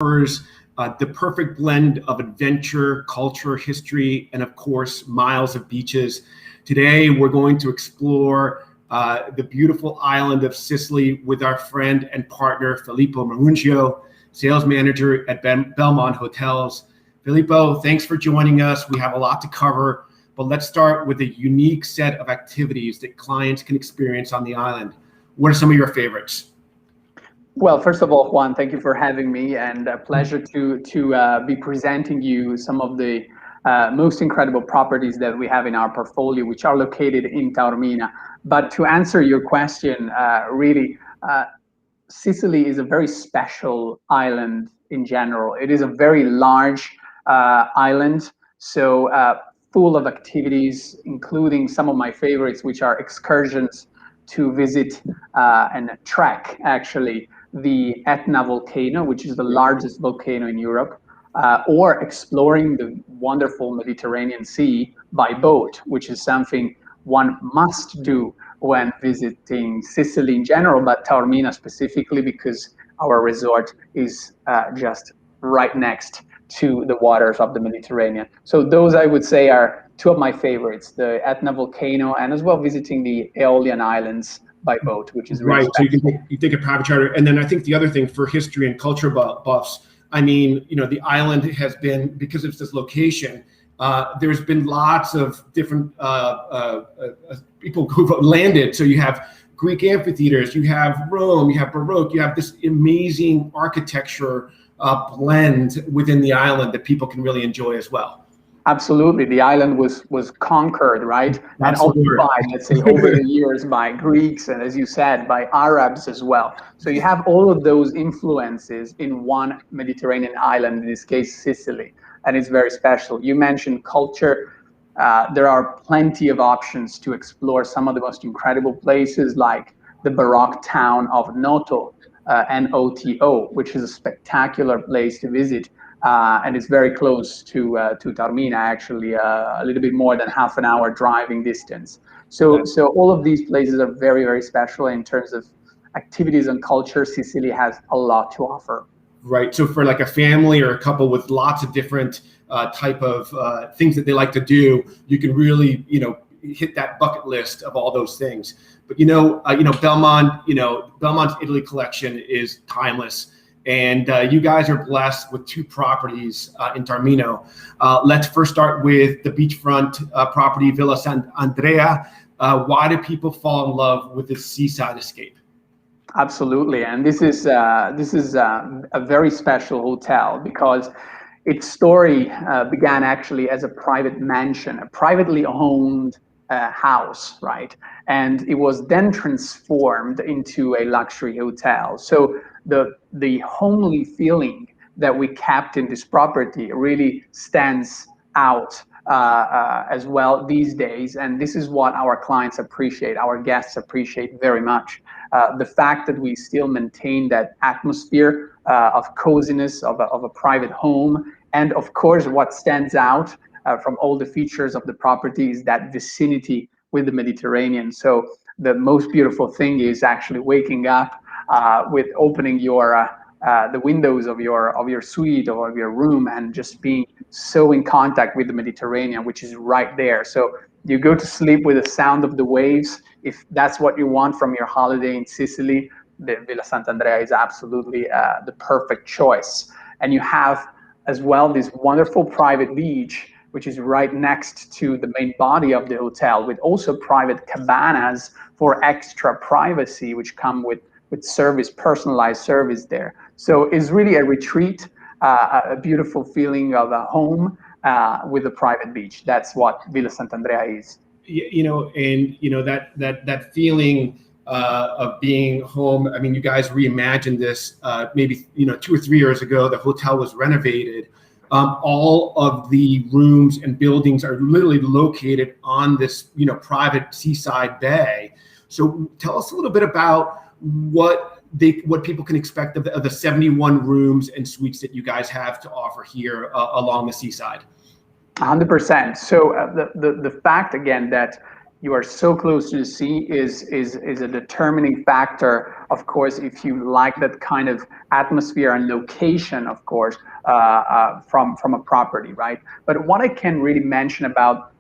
offers the perfect blend of adventure, culture, history, and of course, miles of beaches. Today, we're going to explore the beautiful island of Sicily with our friend and partner, Filippo Marungio, sales manager at Belmond Hotels. Filippo, thanks for joining us. We have a lot to cover, but let's start with a unique set of activities that clients can experience on the island. What are some of your favorites? Well, first of all, Juan, thank you for having me, and a pleasure to be presenting you some of the most incredible properties that we have in our portfolio, which are located in Taormina. But to answer your question, Sicily is a very special island in general. It is a very large island, so full of activities, including some of my favorites, which are excursions to visit and trek, actually, the Etna volcano, which is the largest volcano in Europe, or exploring the wonderful Mediterranean Sea by boat, which is something one must do when visiting Sicily in general, but Taormina specifically, because our resort is just right next to the waters of the Mediterranean. So those, I would say, are two of my favorites, the Etna volcano, and as well visiting the Aeolian Islands by boat, which is really right. So you take a private charter, and then I think the other thing for history and culture buffs, I mean, the island has been, because of this location, there's been lots of different people who've landed. So you have Greek amphitheaters, you have Rome, you have Baroque, you have this amazing architecture blend within the island that people can really enjoy as well. Absolutely. The island was conquered, right? And occupied, let's say, over the years by Greeks and, as you said, by Arabs as well. So you have all of those influences in one Mediterranean island, in this case, Sicily, and it's very special. You mentioned culture. There are plenty of options to explore some of the most incredible places, like the Baroque town of Noto, Noto, which is a spectacular place to visit. And it's very close to Taormina, actually, a little bit more than half an hour driving distance. So all of these places are very, very special in terms of activities and culture. Sicily has a lot to offer. Right. So for like a family or a couple with lots of different type of things that they like to do, you can really, hit that bucket list of all those things. But Belmond, Belmond's Italy collection is timeless. And you guys are blessed with two properties in Taormina. Let's first start with the beachfront property, Villa Sant'Andrea. Why do people fall in love with this seaside escape? Absolutely, and this is a very special hotel because its story began actually as a private mansion, a privately owned house, right? And it was then transformed into a luxury hotel. So the homely feeling that we kept in this property really stands out as well these days, and this is what our clients appreciate, our guests appreciate very much. The fact that we still maintain that atmosphere of coziness of a private home, and of course what stands out from all the features of the property is that vicinity with the Mediterranean. So the most beautiful thing is actually waking up with opening your the windows of your suite or of your room and just being so in contact with the Mediterranean, which is right there. So you go to sleep with the sound of the waves. If that's what you want from your holiday in Sicily, the Villa Sant'Andrea is absolutely the perfect choice. And you have as well this wonderful private beach, which is right next to the main body of the hotel, with also private cabanas for extra privacy, which come with service, personalized service there. So it's really a retreat, a beautiful feeling of a home with a private beach. That's what Villa Sant'Andrea is. That feeling of being home. I mean, you guys reimagined this maybe 2 or 3 years ago. The hotel was renovated. All of the rooms and buildings are literally located on this private seaside bay. So tell us a little bit about what people can expect of the 71 rooms and suites that you guys have to offer here along the seaside. 100%. So the fact again that you are so close to the sea is a determining factor. Of course, if you like that kind of atmosphere and location, of course, from a property, right? But what I can really mention about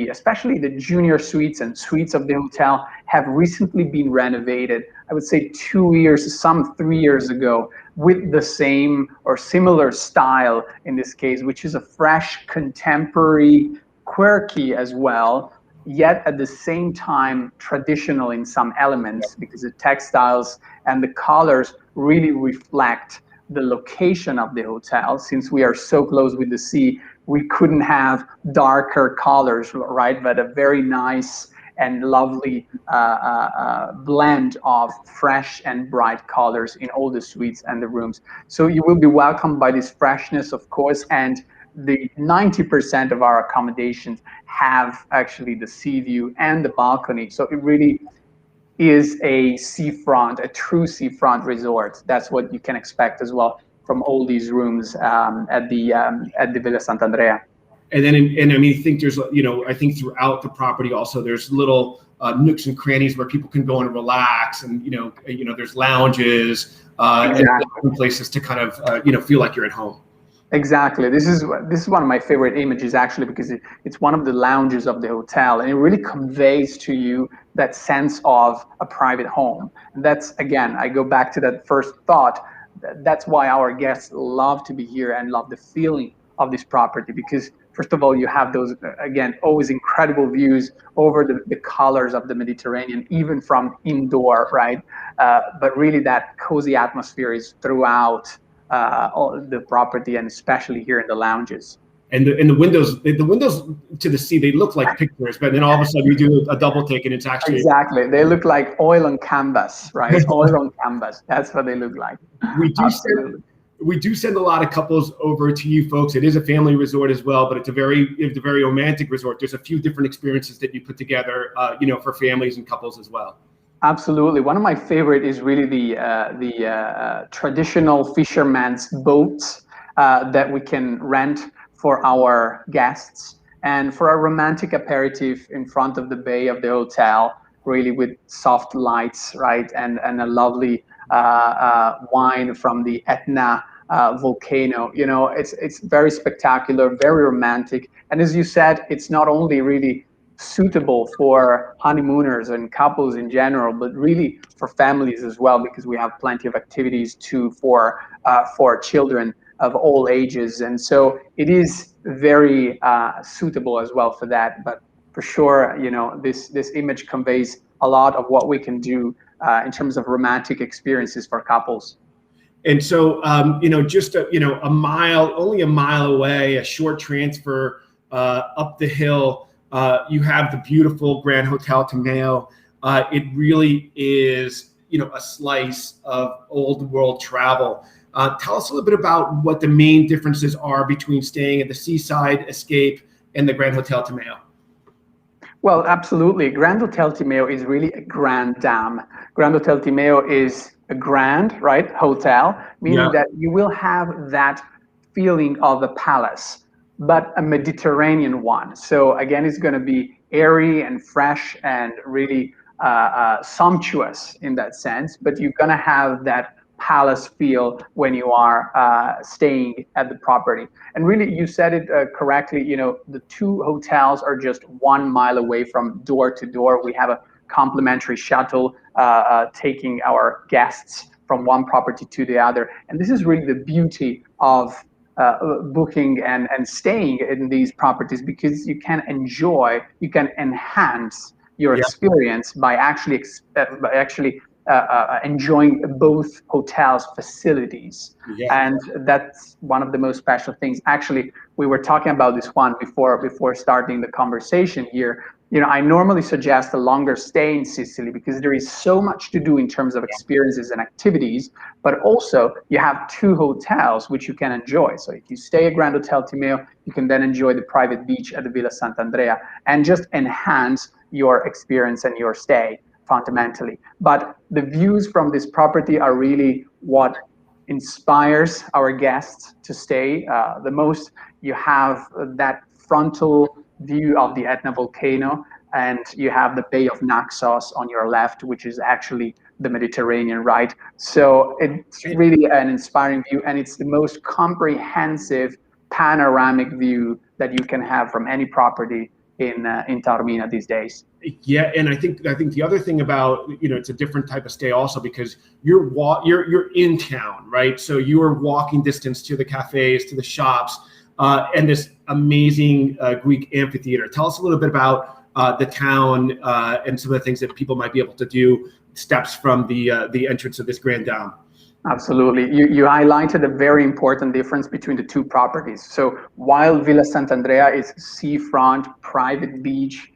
especially the junior suites and suites of the hotel have recently been renovated. I would say 2 years, some 3 years ago, with the same or similar style in this case, which is a fresh, contemporary, quirky as well, yet at the same time traditional in some elements, because the textiles and the colors really reflect the location of the hotel. Since we are so close with the sea, we couldn't have darker colors, right? But a very nice and lovely blend of fresh and bright colors in all the suites and the rooms. So you will be welcomed by this freshness, of course, and the 90% of our accommodations have actually the sea view and the balcony. So it really is a seafront, a true seafront resort. That's what you can expect as well from all these rooms at the Villa Sant'Andrea. And then, I mean, I think there's, I think throughout the property also there's little nooks and crannies where people can go and relax, and there's lounges Exactly. and places to kind of feel like you're at home. Exactly. This is one of my favorite images, actually, because it's one of the lounges of the hotel, and it really conveys to you that sense of a private home. And that's, again, I go back to that first thought. That's why our guests love to be here and love the feeling of this property, because first of all, you have those, again, always incredible views over the colors of the Mediterranean, even from indoor, right? But really that cozy atmosphere is throughout all the property, and especially here in the lounges. And the windows to the sea, they look like pictures, but then all of a sudden you do a double take and it's actually Exactly. They look like oil on canvas, right? Oil on canvas. That's what they look like. we do Absolutely. send, we do send a lot of couples over to you folks. It is a family resort as well, but it's a very romantic resort. There's a few different experiences that you put together, for families and couples as well. Absolutely. One of my favorite is really the traditional fisherman's boats that we can rent for our guests, and for a romantic aperitif in front of the bay of the hotel, really with soft lights, right, and a lovely wine from the Etna volcano. It's very spectacular, very romantic, and as you said, it's not only really suitable for honeymooners and couples in general, but really for families as well, because we have plenty of activities too for children of all ages, and so it is very suitable as well for that. But for sure, this image conveys a lot of what we can do in terms of romantic experiences for couples. And so, just only a mile away, a short transfer up the hill, you have the beautiful Grand Hotel Timeo. It really is, a slice of old world travel. Tell us a little bit about what the main differences are between staying at the Seaside Escape and the Grand Hotel Timeo. Well, absolutely. Grand Hotel Timeo is really a grand dam. Grand Hotel Timeo is a grand, right, hotel, meaning that you will have that feeling of a palace, but a Mediterranean one. So again, it's going to be airy and fresh and really sumptuous in that sense, but you're going to have that palace feel when you are staying at the property. And really, you said it correctly, the two hotels are just 1 mile away from door to door. We have a complimentary shuttle taking our guests from one property to the other. And this is really the beauty of booking and staying in these properties, because you can enhance your experience by actually enjoying both hotels' facilities. And that's one of the most special things. Actually, we were talking about this one before starting the conversation here. I normally suggest a longer stay in Sicily because there is so much to do in terms of experiences and activities, but also you have two hotels which you can enjoy. So if you stay at Grand Hotel Timeo, you can then enjoy the private beach at the Villa Sant'Andrea and just enhance your experience and your stay fundamentally. But the views from this property are really what inspires our guests to stay the most. You have that frontal view of the Etna volcano, and you have the Bay of Naxos on your left, which is actually the Mediterranean, right? So it's really an inspiring view, and it's the most comprehensive panoramic view that you can have from any property in Taormina these days. Yeah, and I think the other thing about, it's a different type of stay also because you're in town, right? So you are walking distance to the cafes, to the shops, and this amazing Greek amphitheater. Tell us a little bit about the town and some of the things that people might be able to do, steps from the entrance of this grand dome. Absolutely. You highlighted a very important difference between the two properties. So while Villa Sant'Andrea is seafront, private beach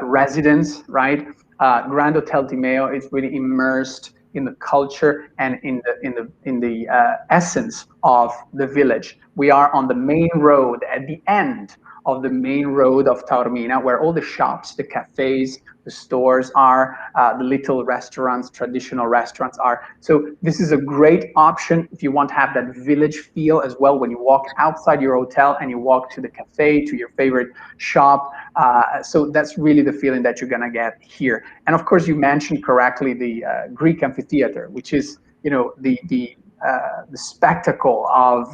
residence, right? Grand Hotel Timeo is really immersed in the culture and in the essence of the village. We are on the main road, at the end of the main road of Taormina, where all the shops, the cafes, the stores are, the little restaurants, traditional restaurants are. So this is a great option if you want to have that village feel as well when you walk outside your hotel and you walk to the cafe, to your favorite shop. So that's really the feeling that you're gonna get here. And of course, you mentioned correctly the Greek amphitheater, which is, the spectacle of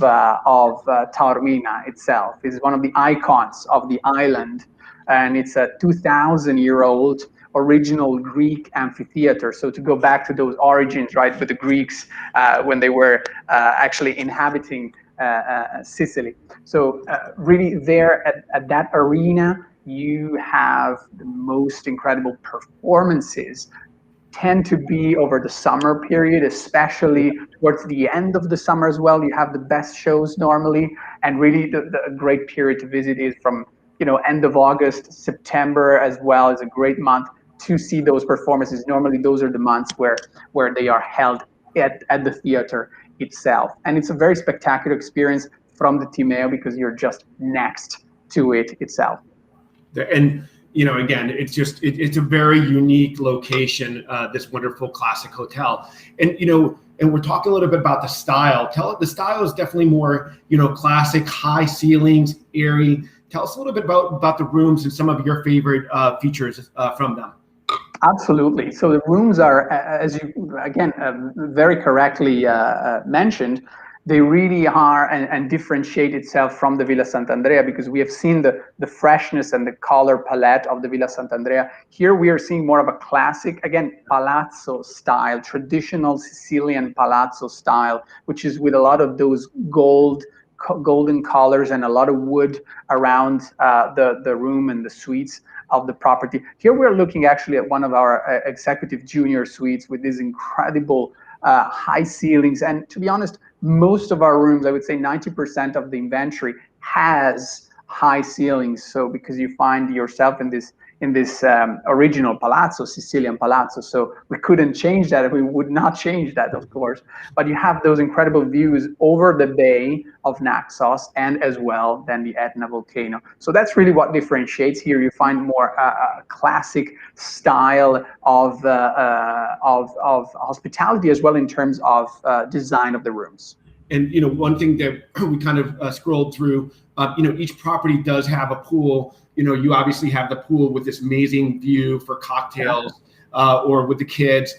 Taormina itself. Is one of the icons of the island, and it's a 2,000-year-old original Greek amphitheater. So to go back to those origins, right, with the Greeks when they were actually inhabiting Sicily. So really there at that arena, you have the most incredible performances tend to be over the summer period, especially towards the end of the summer as well. You have the best shows normally, and really the great period to visit is from end of August, September as well is a great month to see those performances. Normally those are the months where they are held at the theater itself, and it's a very spectacular experience from the Timeo because you're just next to it itself. And again, it's a very unique location, this wonderful classic hotel. And, and we're talking a little bit about the style. The style is definitely more, classic, high ceilings, airy. Tell us a little bit about the rooms and some of your favorite features from them. Absolutely. So the rooms are, as you, again, very correctly mentioned, they really are and differentiate itself from the Villa Sant'Andrea because we have seen the freshness and the color palette of the Villa Sant'Andrea. Here we are seeing more of a classic, again, palazzo style, traditional Sicilian palazzo style, which is with a lot of those golden colors and a lot of wood around the room and the suites of the property. Here we're looking actually at one of our executive junior suites with these incredible high ceilings. And to be honest, most of our rooms, I would say 90% of the inventory has high ceilings. So because you find yourself in this original palazzo, Sicilian palazzo. So we couldn't change that. We would not change that, of course. But you have those incredible views over the Bay of Naxos and as well then the Etna volcano. So that's really what differentiates here. You find more classic style of hospitality as well in terms of design of the rooms. And one thing that we kind of scrolled through, each property does have a pool. You obviously have the pool with this amazing view for cocktails or with the kids.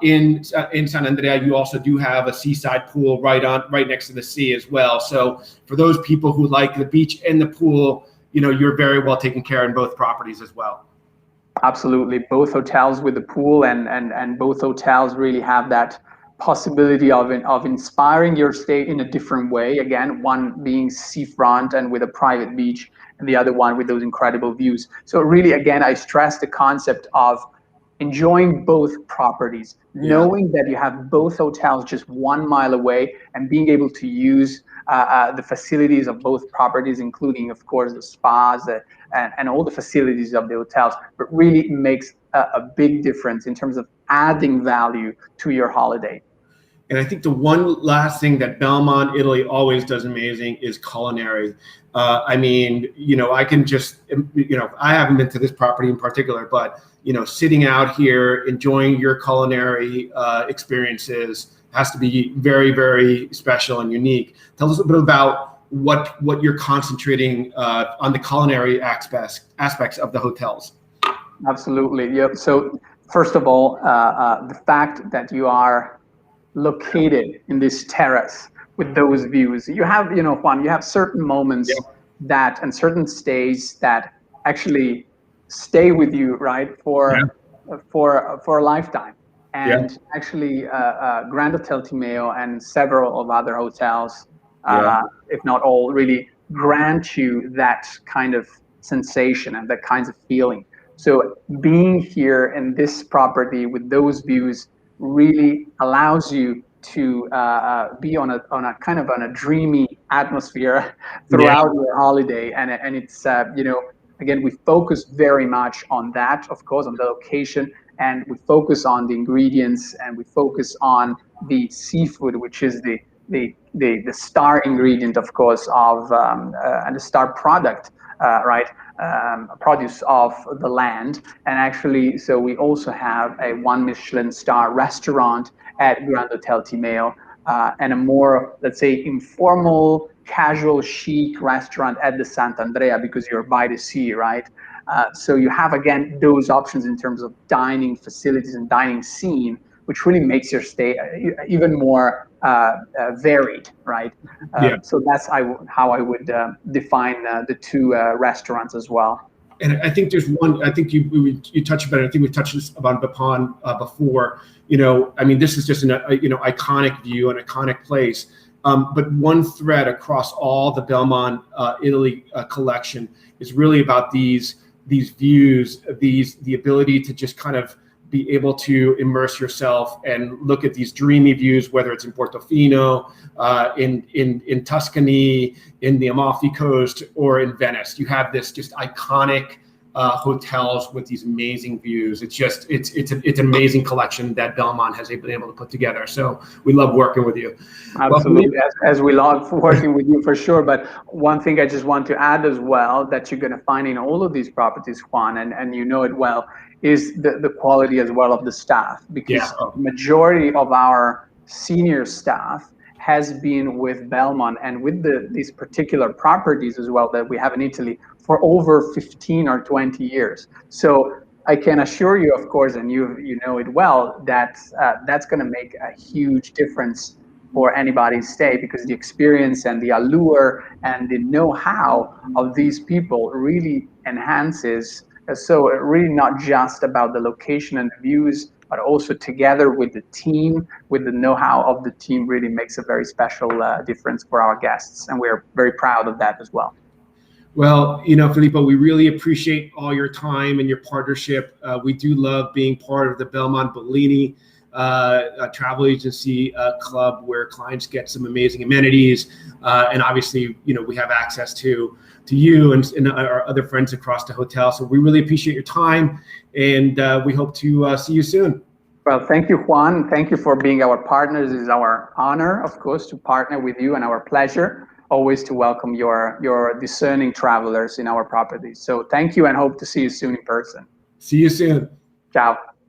In Sant'Andrea, you also do have a seaside pool right next to the sea as well. So for those people who like the beach and the pool, you're very well taken care of in both properties as well. Absolutely, both hotels with the pool and both hotels really have that possibility of inspiring your stay in a different way. Again, one being seafront and with a private beach, and the other one with those incredible views. So really, again, I stress the concept of enjoying both properties, knowing that you have both hotels just 1 mile away and being able to use the facilities of both properties, including, of course, the spas and all the facilities of the hotels, but really makes a big difference in terms of adding value to your holiday. And I think the one last thing that Belmond, Italy always does amazing is culinary. I mean, I can just, I haven't been to this property in particular, but, sitting out here, enjoying your culinary experiences has to be very, very special and unique. Tell us a bit about what you're concentrating on the culinary aspects of the hotels. Absolutely. Yeah. So first of all, the fact that you are located in this terrace with those views, you have, Juan, you have certain Yeah, moments that and certain stays that actually stay with you, right, yeah, for a lifetime. yeah, And actually, Grand Hotel Timeo and several of other hotels, yeah, if not all, really grant you that kind of sensation and that kinds of feeling. So being here in this property with those views really allows you to be on a kind of on a dreamy atmosphere yeah, throughout your holiday, and it's again, we focus very much on that, of course, on the location, and we focus on the ingredients, and we focus on the seafood, which is the star ingredient, of course, of and the star product, right, produce of the land. And actually, so we also have a one Michelin star restaurant at Grand Hotel Timeo, and a more, let's say, informal, casual, chic restaurant at the Sant'Andrea, because you're by the sea, right? So you have, again, those options in terms of dining facilities and dining scene, which really makes your stay even more varied, right? yeah. So that's how I would define the two restaurants as well. And I think there's one. I think you touched about it. I think we touched upon before. I mean, this is just an iconic view, an iconic place. But one thread across all the Belmond Italy collection is really about these views, the ability to just kind of be able to immerse yourself and look at these dreamy views, whether it's in Portofino, in Tuscany, in the Amalfi Coast, or in Venice. You have this just iconic hotels with these amazing views. It's an amazing collection that Belmond has been able to put together. So we love working with you. Absolutely, as we love working with you for sure. But one thing I just want to add as well that you're going to find in all of these properties, Juan, and you know it well, is the quality as well of the staff, Yeah. because majority of our senior staff has been with Belmond and with these particular properties as well that we have in Italy for over 15 or 20 years. So I can assure you, of course, and you know it well, that that's going to make a huge difference for anybody's stay, because the experience and the allure and the know-how of these people really enhances. So really not just about the location and the views, but also together with the team, with the know-how of the team, really makes a very special difference for our guests. And we're very proud of that as well. Well, Filippo, we really appreciate all your time and your partnership. We do love being part of the Belmond Bellini travel agency club, where clients get some amazing amenities, and obviously, we have access to you and our other friends across the hotel. So we really appreciate your time, and we hope to see you soon. Well, thank you, Juan. Thank you for being our partners. It is our honor, of course, to partner with you, and our pleasure always to welcome your discerning travelers in our properties. So thank you, and hope to see you soon in person. See you soon. Ciao.